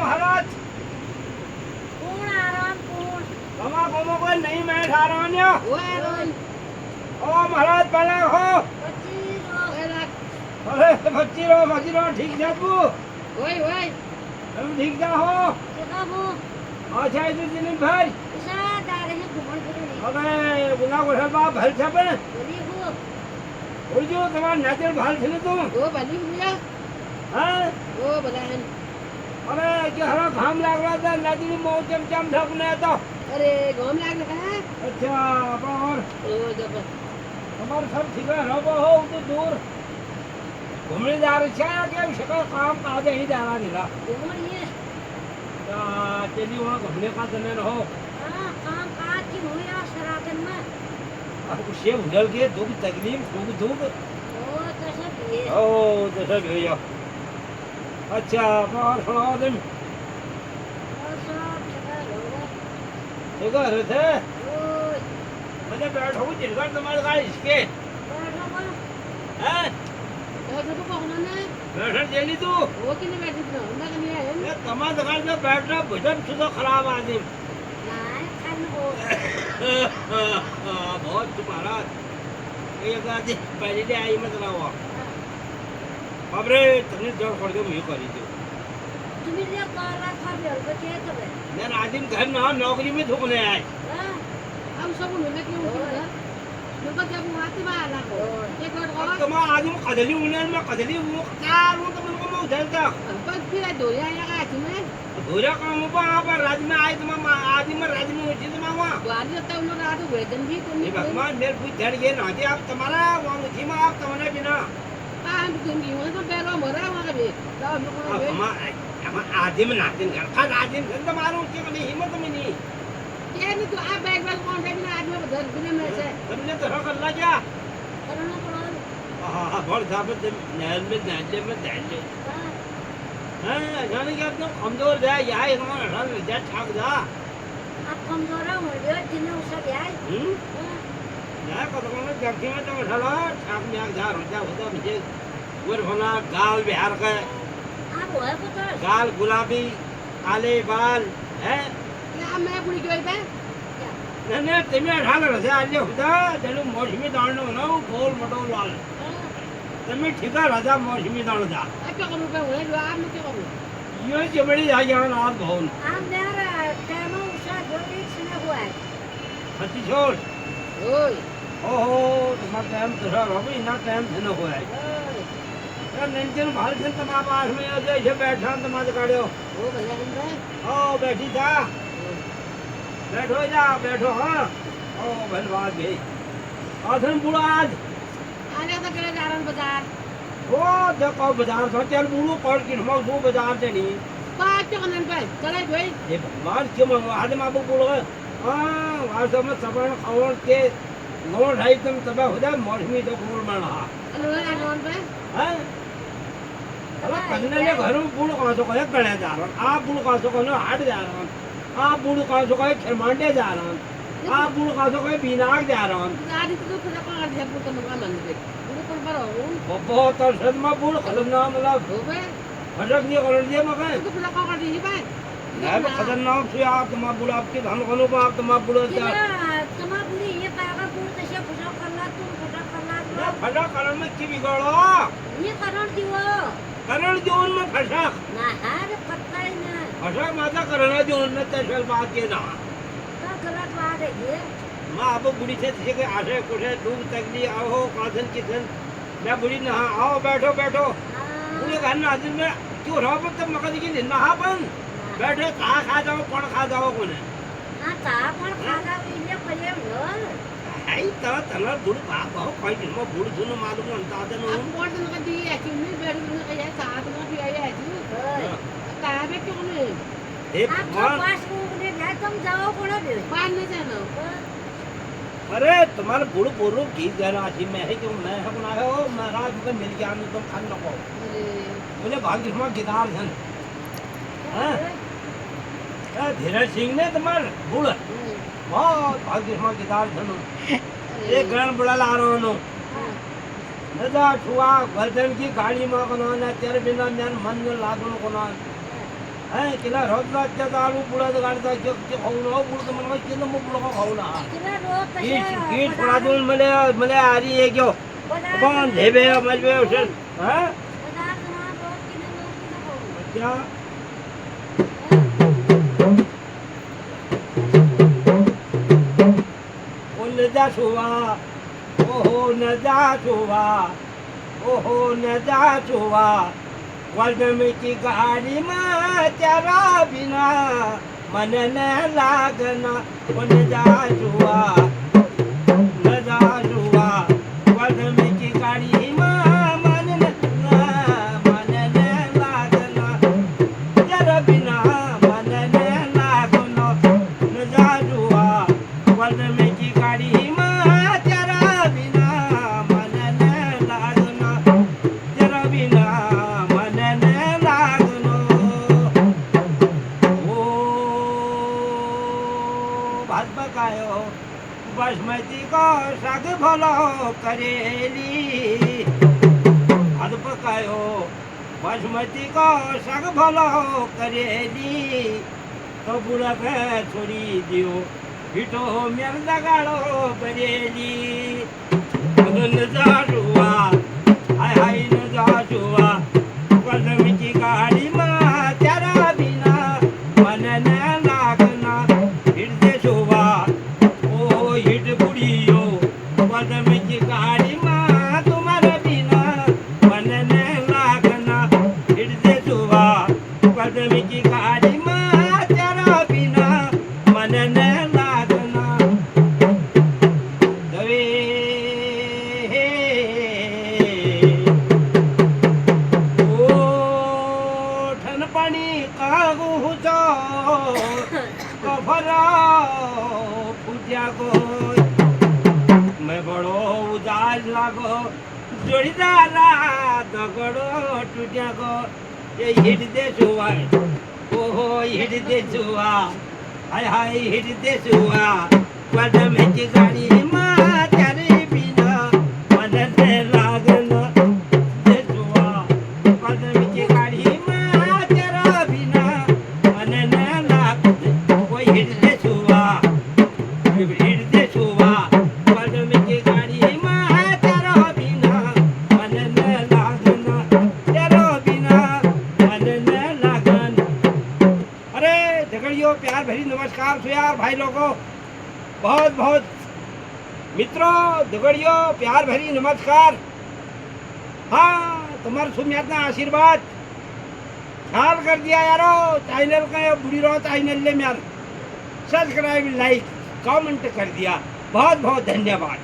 महाराज कौन आ रहा कौन कमा कोमो कोई नहीं मैं ठा रहा हूं ओए रोन ओ महाराज पहले हो 25 रो एला अरे बच्ची रो ठीक जा तू ओए ओए तुम ठीक जा हो केका हो अच्छा इधर दिन भाई ईसा दारे है घुमण फिरे अबे गुना को बाप भल छपे बोली हो ओजो तुम्हार नजर भाल छले तुम ओ बली मिया हां ओ बलाहन अरे के हरा घाम लाग रहा था नदी में मौत चम ढकने तो अरे घाम लागने का अच्छा और ओ जब हमारे सब ठीक है रहो हो तो दूर घूमने जा रहे हैं क्या शक्ल काम काजे ही जा रहा नीला घुमण ये चलिए वहाँ घूमने का समय न हो हां काम काज की होया सरातन में अब उसे उजल के दुख तकलीफ सुख दुख ओ कैसे भी ओ जैसा भैया अच्छा और सुनाओ तुम और सब चला होगा ठीक है थे ओए मैंने बैठो जिनकर तुम्हारे गाड़ी इसके बैठो को हैं बैठो को कौन ने बैठन चली तू वो किने बैठी थी ना कनी है ये कमा दुकान में बैठना भजन सुधा खराब आदमी ना खान हो बहुत तुम्हारा एक आदमी पहले ले आई मतलब हुआ बाबरे तुमने जोर खोल के मुझे करी थी तुम्ही जे काला खा बेल को के तबे मैं आदिम घर में नौकरी में धुकने आए हां हम सब मिलने के होगा लोग जब आते बा आला को एक और तुम आदिम कदली उन्हें मैं कदली वो क्या वो तो मेरे को मैं उधर था बस फिर दोया आया तुम्हें धोरा काम पर राज्य में आए तुम आदिम राज्य में उठी तुम वहाँ बाहर जाता उन लोग रात वेतन भी तुम ये भगवान मेरे कुछ धड़ ये ना दे आप तुम्हारा वहाँ उठी में आप तुम्हारे बिना हम तुम की वहां तो बेरो मरा वहां के तो हम लोग हम आदिम नातिन घर का आदिम घर तुम्हारा उसके में हिम्मत में नहीं ये नहीं तो आप बैग बैग कौन से बिना आदमी बदल बिना में से तुमने तो रख अल्लाह क्या करना पड़ा हाँ बहुत साबित नहर में नहले में दहले हाँ जाने क्या तुम कमजोर जाए यहाँ हमारा हर जा ठाक जा आप कमजोर हो गए दिन उसे जाए यार कदम में जगती में तो उठा ठाक में जा रोजा होता मुझे गुर होना गाल बिहार का आप होए को तो गाल गुलाबी काले बाल है क्या मैं बुरी गई पे नहीं तुम्हें ढाल रहे आज होता चलो मौसमी दाल ना गोल मटोल वाल तुम्हें ठिका राजा मौसमी दाल जा क्या करूं पे होए जो आप क्या करूं ये जबड़ी जा यहाँ नाथ भवन हम मेरा टाइम उसे जो एक सुना हुआ है हती छोड़ ओए ओहो तुम्हारा टाइम तो सर अभी ना टाइम से न हुआ है यार नंजन भाल से तुम्हारे पास में आ जाए बैठा तुम्हारे गाड़ियों वो भला बंदा ओ बैठी था बैठो जा बैठो हाँ ओ भलवाद गई आधन बुढ़ा आज आने तो करे जा रहा बाजार ओ देखो बाजार से चल बूढ़ो पड़ के हम दो बाजार से नहीं बात तो करने पे चले भाई ये भगवान क्यों मंगवा आज माँ को बोलो हाँ आज सब सबन खबर के नौ ढाई तुम तब हो जाए मौसमी तो बोल में रहा अनोन पे हैं अरे कजने ने घर में बूढ़ कहाँ से कहे गड़े जा रहा आप बूढ़ कहाँ से कहे हाट जा रहा आप बूढ़ कहाँ से कहे खिरमांडे जा रहा आप बूढ़ कहाँ से कहे बीनाक जा रहा गाड़ी तो फिर कहाँ कर दिया पुत्र मुका मन पे वो पर पर हो बहुत अरसद में बूढ़ खतरनाक मतलब हो बे फटक दिया कर दिया मगर तो फिर कहाँ कर दी बे मैं खतरनाक से आप तुम्हारा बूढ़ आपके धन खनो पर आप तुम्हारा बूढ़ जा तुम्हारा बुरी ये पागा बुढ़ तसे फटा करला तुम फटा करला फटा करण में की बिगड़ो ये करण दियो करण जोन में फटक ना हार पत्ता ही ना फटक माता करण जोन में तशल बात के ना तो गलत बात है ये माँ अब बुढ़ी से किसी के आशे कुशे दुख तकलीफ आओ कासन किसन मैं बुढ़ी नहा आओ बैठो बैठो पूरे घर ना दिन में क्यों रहो पर तब मकद की नहा बन बैठे कहाँ खा जाओ कौन खा जाओ कौन हाँ ता कौन खागा ये पले होल आई ता तना बुढ़ बाप हो कोई दिन में बुढ़ सुनो मालूम अंता दे नो अब कौन दिन का दी है कि मैं बैठ के कह जाए साथ में भी आया है जी ता बे क्यों नहीं हे आप तो भगवान पास में ने जाए तुम जाओ कौन भी पास में जाना अरे तुम्हारे बुढ़ बोलो की जाना थी मैं है क्यों मैं है बना हो मैं रात में मिल गया नहीं तुम खान नको मुझे भाग्य में गिटार धन हैं धीरज सिंह ने तुम्हारे बुढ़ बहुत भाग्य में गिटार धन एक ग्रहण बड़ा ला रहा हूँ नदा छुआ गर्दन की गाड़ी में कोना ना तेरे बिना मन मन लागण कोना है केला रोजच्या आलू बुडाचं गाडचा खाऊ ना बुड तर मला केलं मग बुड खाऊ ना तिला रोज कीट कशा कीट पडादून मला आरी हे घेऊ पण धेबे मजबे औषध हा पदार्थ ना रोज किलो क्या न जा सुवा ओहो न जा सुवा ओहो न जा सुवा वर्दम की गाड़ी में तेरा बिना मन न लागना ओ न जा सुवा न जा सुवा वर्दम की गाड़ी में मन न लागना तेरा बिना मन न लागना न जा सुवा वर्दम की गाड़ी में तेरा बिना मन न लागना तेरा बिना मन न लागनो ओ भात पकायो बासमती को साग भलो करेली भात पकायो बासमती को साग भलो करेली तो बुढ़ा के छोड़ी दियो हिटो मेर लगाड़ो बरेली न जा जुआ हाय हाय न जा जुआ कदम की गाड़ी में तेरा बिना मन न लागना हृदय जुआ ओ हिट बुढ़ियो कदम की गाड़ी में तुम्हारे बिना मन न लागना हृदय जुआ कदम की गाड़ी में तेरा बिना मन न लागना दवे ठन पानी कागू जो कफरा पूजा को मैं बड़ो उदास लागो जोड़ीदारा दगड़ो टूटिया को ये हिट दे जुआ ओहो हिट दे जुआ हाय हाय हिट दे जुआ कदम की गाड़ी माँ तेरे बिना मन न लागना दे जुआ कदम की गाड़ी माँ तेरा बिना मन न लागना कोई हिट दे जुआ हिट दे जुआ कदम की गाड़ी माँ तेरा बिना मन न लागना तेरा बिना मन न लागना अरे झगड़ियों प्यार भरी नमस्कार सो यार भाई लोगों बहुत बहुत मित्रों झगड़ियों प्यार भरी नमस्कार हाँ तुम्हारे सुमियात ना आशीर्वाद ख्याल कर दिया यारो चैनल का बुरी रो चैनल ले यार सब्सक्राइब लाइक कमेंट कर दिया बहुत बहुत धन्यवाद।